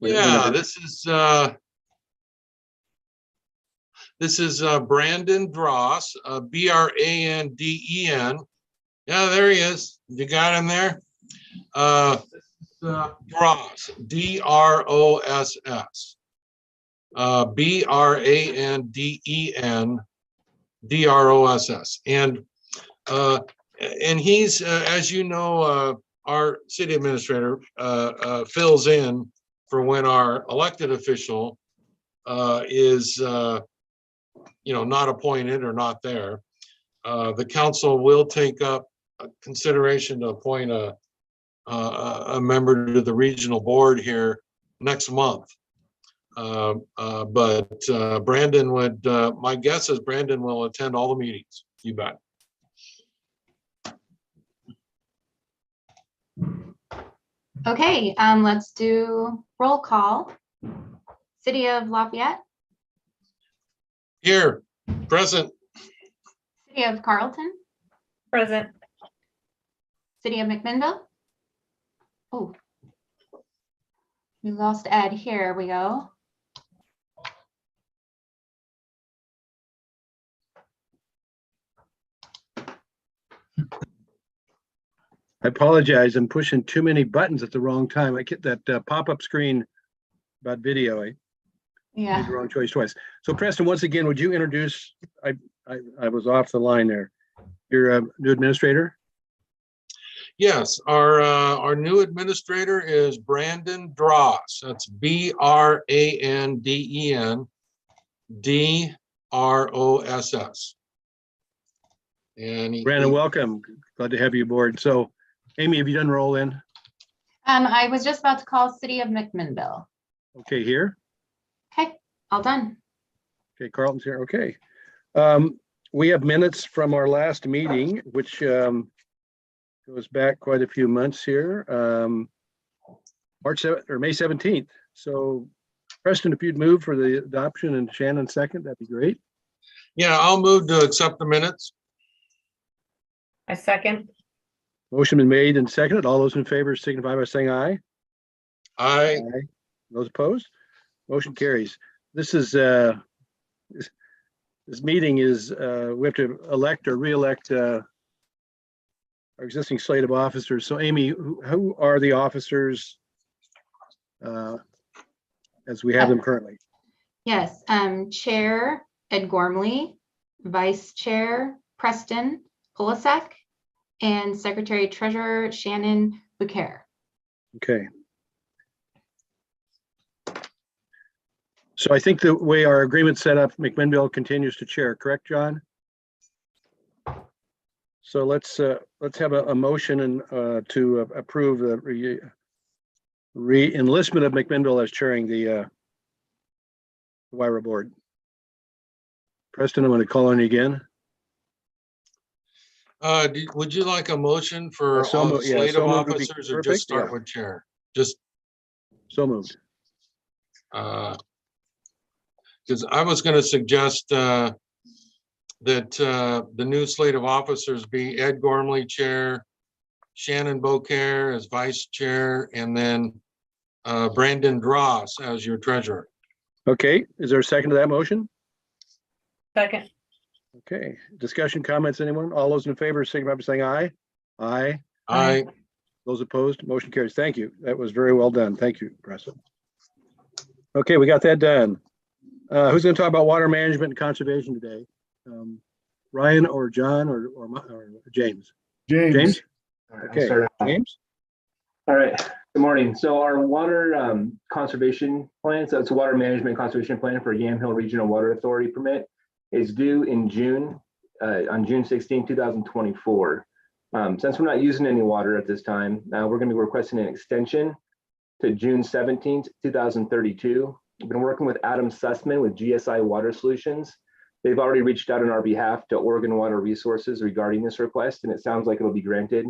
Yeah, this is Brandon Dross, Branden. Yeah, there he is. You got him there. Dross, Dross, Branden, Dross, and he's, as you know, our city administrator fills in for when our elected official is, not appointed or not there. The council will take up consideration to appoint a member to the regional board here next month. But Brandon would, my guess is Brandon will attend all the meetings. You bet. Okay, let's do roll call. City of Lafayette. Here, present. City of Carlton. Present. City of McMinnville. Oh, we lost Ed. Here we go. I apologize. I'm pushing too many buttons at the wrong time. I get that pop-up screen about video. I made the wrong choice twice. So Preston, once again, would you introduce? I was off the line there. You're a new administrator? Yes, our new administrator is Brandon Dross. That's Branden, Dross. And Brandon, welcome. Glad to have you aboard. So, Amy, have you done roll in? I was just about to call City of McMinnville. Okay, here. Okay, all done. Okay, Carlton's here. Okay. We have minutes from our last meeting, which goes back quite a few months here. March 7th or May 17th. So, Preston, if you'd move for the adoption and Shannon second, that'd be great. Yeah, I'll move to accept the minutes. I second. Motion been made and seconded. All those in favor signify by saying aye. Aye. Aye. Those opposed? Motion carries. This is this meeting is we have to elect or re-elect our existing slate of officers. So Amy, who are the officers as we have them currently? Yes, Chair Ed Gormley, Vice Chair Preston Polasek, and Secretary Treasurer Shannon Bouquet. Okay. So I think the way our agreement set up, McMinnville continues to chair, correct, John? So let's have a motion and to approve the re-enlistment of McMinnville as chairing the YRWA board. Preston, I'm going to call on you again. Would you like a motion for all the slate of officers, or just start with chair? Just so moved. Because I was going to suggest that the new slate of officers be Ed Gormley chair, Shannon Bouquet as vice chair, and then Brandon Dross as your treasurer. Okay, is there a second to that motion? Second. Okay, discussion, comments, anyone? All those in favor signify by saying aye. Aye. Aye. Those opposed, motion carries. Thank you. That was very well done. Thank you, Preston. Okay, we got that done. Who's going to talk about water management and conservation today? Ryan or John or James? James? Okay, James? All right, good morning. So our water conservation plan, so it's a water management conservation plan for Yamhill Regional Water Authority permit, is due in June, on June 16, 2024. Since we're not using any water at this time, we're going to be requesting an extension to June 17th, 2032. We've been working with Adam Sussman with GSI Water Solutions. They've already reached out on our behalf to Oregon Water Resources regarding this request, and it sounds like it'll be granted.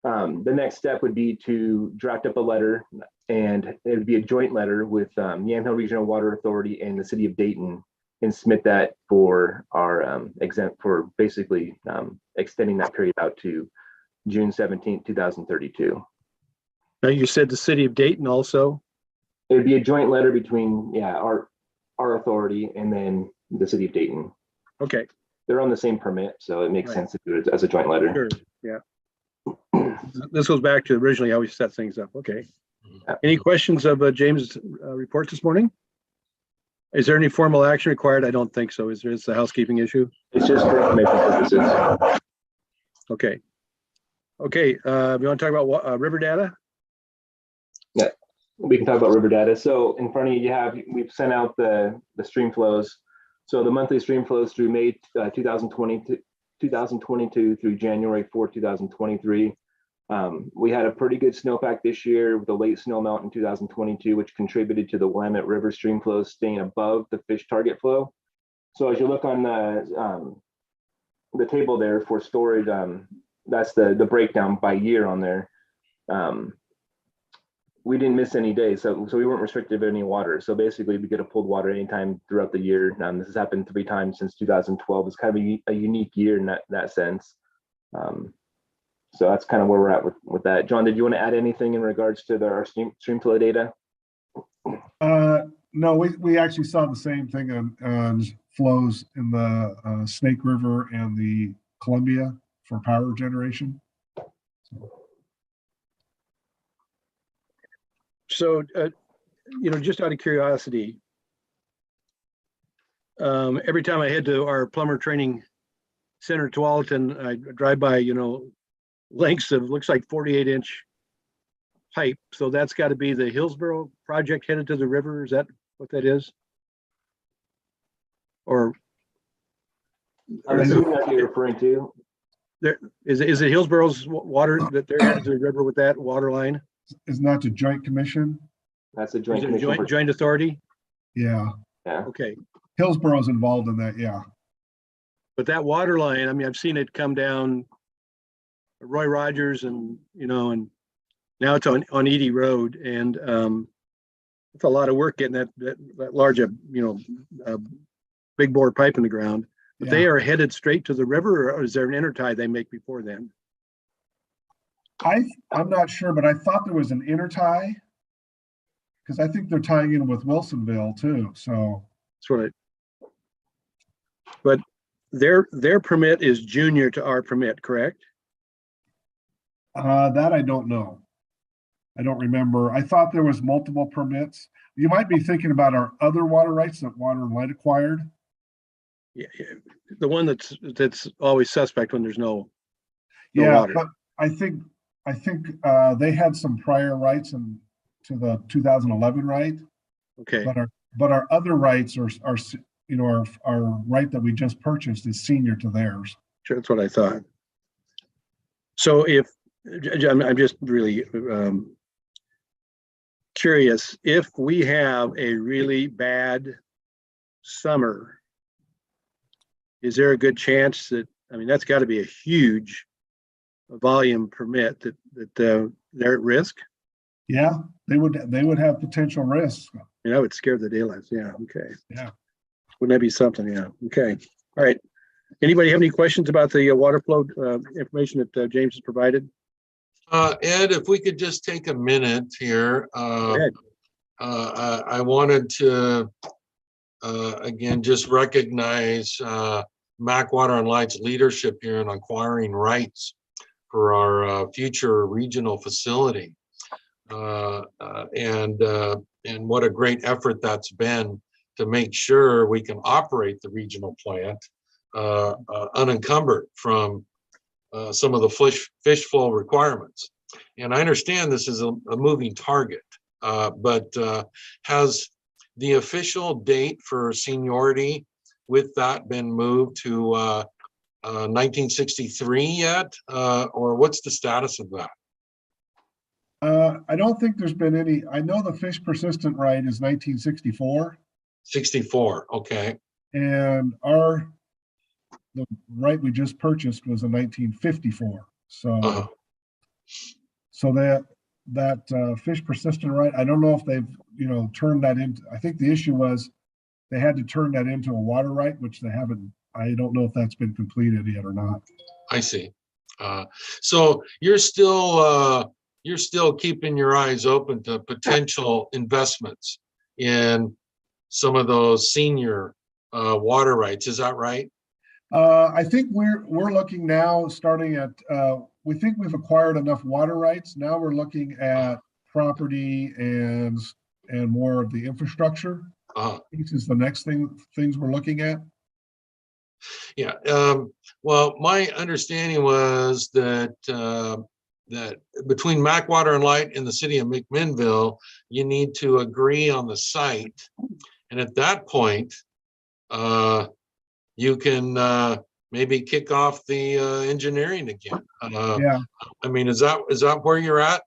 The next step would be to draft up a letter, and it would be a joint letter with Yamhill Regional Water Authority and the City of Dayton, and submit that for our basically extending that period out to June 17th, 2032. Now you said the City of Dayton also? It'd be a joint letter between, yeah, our authority and then the city of Dayton. Okay, They're on the same permit, so it makes Right. sense to do it as a joint letter. sure, yeah. This goes back to originally how we set things up. Okay. Any questions of James' report this morning? Is there any formal action required? I don't think so. Is there a housekeeping issue? It's just for information purposes. Okay. Okay, you want to talk about river data? We can talk about river data. So in front of you, we've sent out the stream flows. So the monthly stream flows through May 2022 through January 4, 2023. We had a pretty good snowpack this year with a late snow amount in 2022, which contributed to the Willamette River stream flows staying above the fish target flow. So as you look on the table there for storage, that's the breakdown by year on there. We didn't miss any days, so we weren't restricted of any water. So basically, we could have pulled water anytime throughout the year. This has happened 3 times since 2012. It's kind of a unique year in that sense. So that's kind of where we're at with that. John, did you want to add anything in regards to our stream flow data? No, we actually saw the same thing on flows in the Snake River and the Columbia for power generation. So, just out of curiosity, every time I head to our plumber training center, Tualatin, I drive by, lengths of looks like 48-inch pipe. So that's got to be the Hillsborough project headed to the river. Is that what that is? Or I'm assuming that's what you're referring to. is it Hillsborough's water that they're headed to the river with that water line? Isn't that the Joint Commission? That's the Is joint it a commission. joint authority? Yeah, Yeah. Okay. Hillsborough's involved in that, yeah. But that water line, I mean, I've seen it come down Roy Rogers and and now it's on Edie Road, and it's a lot of work getting that large big bore pipe in the ground. But Yeah. they are headed straight to the river, or is there an intertie they make before then? I'm not sure, but I thought there was an intertie because I think they're tying in with Wilsonville too. So But their permit is junior to our permit, correct? that I don't know. I don't remember. I thought there was multiple permits. You might be thinking about our other water rights that Water and Light acquired. Yeah, the one that's always suspect when there's no Yeah, water. but I think they had some prior rights to the 2011 right, Okay. but our other rights are our right that we just purchased is senior to theirs. Sure, that's what I thought. So I'm just really curious, if we have a really bad summer, is there a good chance that, that's got to be a huge volume permit that they're at risk? Yeah, they would have potential risks. That would scare the daylights. Yeah. Okay. Yeah. Wouldn't that be something? Yeah. Okay. All right. Anybody have any questions about the water flow information that James has provided? Ed, if we could just take a minute here. Go ahead. I wanted to, again, just recognize Mac Water and Light's leadership here in acquiring rights for our future regional facility. And what a great effort that's been to make sure we can operate the regional plant unencumbered from some of the fish flow requirements. And I understand this is a moving target, but has the official date for seniority with that been moved to 1963 yet? Or what's the status of that? I don't think there's been any. I know the fish persistent right is 1964. 64, okay. And the right we just purchased was in 1954. So so that fish persistent right, I don't know if they've turned that into. I think the issue was they had to turn that into a water right, which they haven't. I don't know if that's been completed yet or not. I see. So you're still you're still keeping your eyes open to potential investments in some of those senior water rights. Is that right? I think we're looking now, starting at, we think we've acquired enough water rights. Now we're looking at property and more of the infrastructure. This is the next things we're looking at. Yeah. Well, my understanding was that that between Mac Water and Light and the city of McMinnville, you need to agree on the site, and at that point, you can maybe kick off the engineering again. Yeah. I mean, is that where you're at?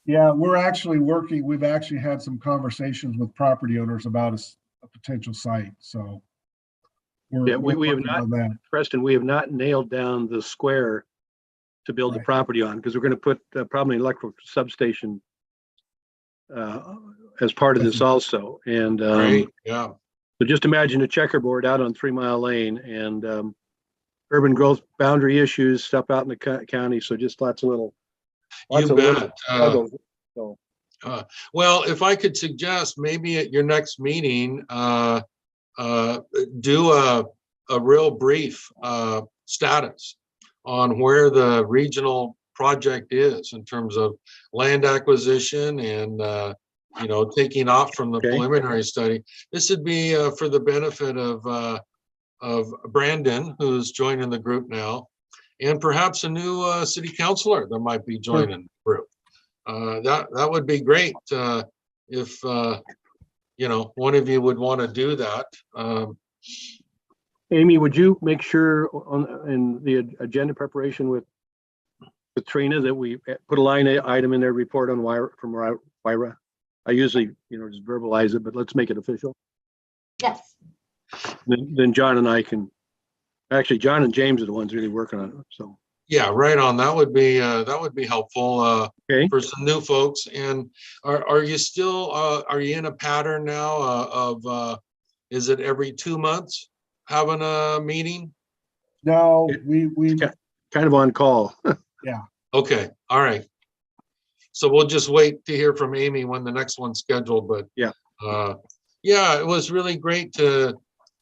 Yeah, we're actually working. We've actually had some conversations with property owners about a potential site. So Yeah, we have working not, on that. Preston, we have not nailed down the square to build the Right. property on, because we're going to put probably an electrical substation as part of this also. And Right. Yeah. so just imagine a checkerboard out on 3 Mile Lane, and urban growth boundary issues, stuff out in the county. So just lots of little Bet. puzzles. So Well, if I could suggest, maybe at your next meeting, do a real brief status on where the regional project is in terms of land acquisition and taking off from the Okay. preliminary study. This would be for the benefit of Brandon, who's joining the group now, and perhaps a new city councilor that might be joining the group. That would be great if one of you would want to do that. Amy, would you make sure in the agenda preparation with Trina that we put a line item in their report on from YRWA? I usually, just verbalize it, but let's make it official. Yes. Then John and I can, actually, John and James are the ones really working on it. So Yeah, right on. That would be helpful okay. for some new folks. And are you still are you in a pattern now of is it every 2 months having a meeting? No, we Kind of on call. yeah. Okay, all right. So we'll just wait to hear from Amy when the next one's scheduled. But Yeah. Yeah, it was really great to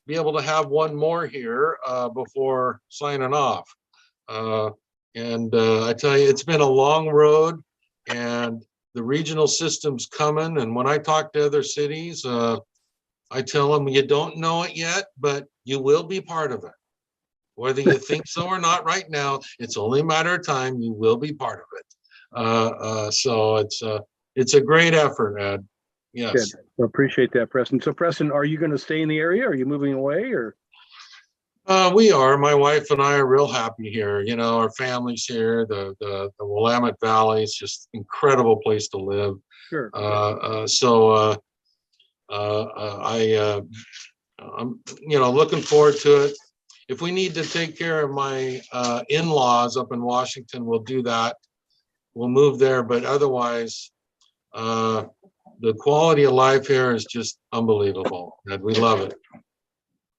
be able to have one more here before signing off. I tell you, it's been a long road, and the regional system's coming. And when I talk to other cities, I tell them, you don't know it yet, but you will be part of it. Whether you think so or not right now, it's only a matter of time. You will be part of it. So it's a great effort, Ed. Yes. Good. Well, appreciate that, Preston. So Preston, are you going to stay in the area? Are you moving away, or? We are. My wife and I are real happy here. Our family's here. The Willamette Valley is just an incredible place to live. Sure. I'm looking forward to it. If we need to take care of my in-laws up in Washington, we'll do that. We'll move there, but otherwise, the quality of life here is just unbelievable, and we love it.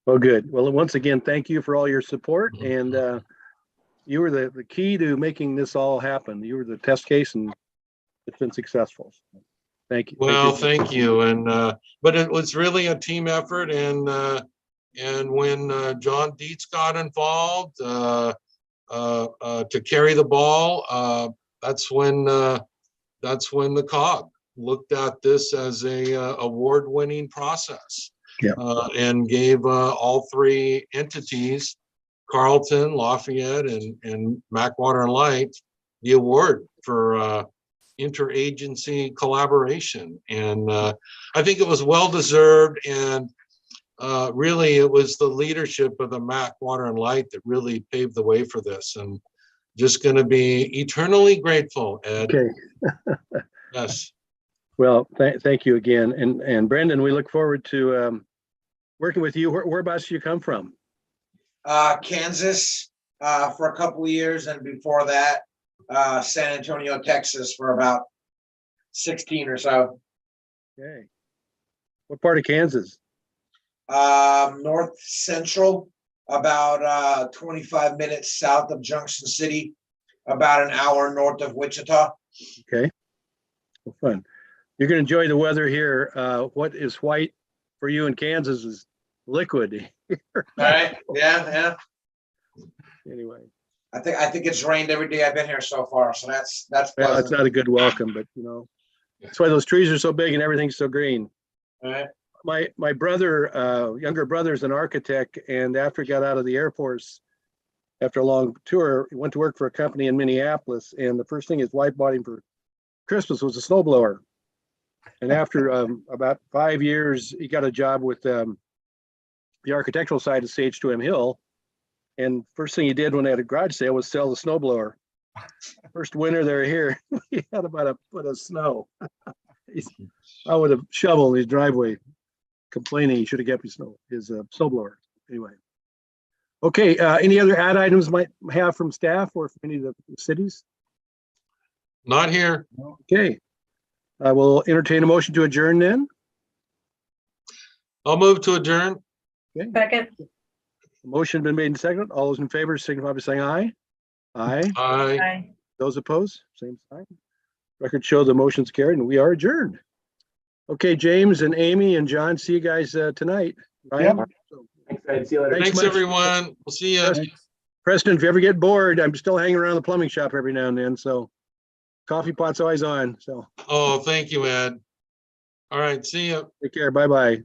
Well, good. Well, once again, thank you for all your support, and you were the key to making this all happen. You were the test case, and it's been successful. Thank you. Well, thank you. And but it was really a team effort, and when John Dietz got involved to carry the ball, that's when the COG looked at this as a award-winning process. Yeah. And gave all three entities, Carlton, Lafayette, and Mac Water and Light, the award for interagency collaboration. And I think it was well-deserved, and really it was the leadership of the Mac Water and Light that really paved the way for this. And just going to be eternally grateful, Ed. Okay. Yes. Well, thank you again. And Brendan, we look forward to working with you. Whereabouts do you come from? Kansas for a couple of years, and before that, San Antonio, Texas for about 16 or so. Okay. What part of Kansas? North Central, about 25 minutes south of Junction City, about an hour north of Wichita. Okay. Well, fun. You're gonna enjoy the weather here. What is white for you in Kansas is liquid. All right, yeah. Anyway, I think it's rained every day I've been here so far, so that's well, it's pleasant. not a good welcome, but you know, that's why those trees are so big and everything's so green. All right, My brother, younger brother's an architect, and after he got out of the Air Force, after a long tour, he went to work for a company in Minneapolis, and the first thing his wife bought him for Christmas was a snowblower. And after about 5 years, he got a job with the architectural side of Sage-2M Hill. And first thing he did when they had a garage sale was sell the snowblower. First winter they were here, he had about a foot of snow. He's out with a shovel in his driveway, complaining he should have kept his snowblower. Anyway. Okay, any other add items might have from staff or from any of the cities? Not here. Okay. I will entertain a motion to adjourn then. I'll move to adjourn. Second. Motion been made and seconded. All those in favor signify by saying aye. Aye. Aye. Aye. Those opposed, same sign. Record show the motion's carried and we are adjourned. Okay, James and Amy and John, see you guys tonight. Ryan? Yep. Thanks, Ed. See you later. Thanks Thanks, much. everyone. We'll see you. Thanks. Preston, if you ever get bored, I'm still hanging around the plumbing shop every now and then, so coffee pot's always on, so Oh, thank you, Ed. All right, see you. take care, bye-bye.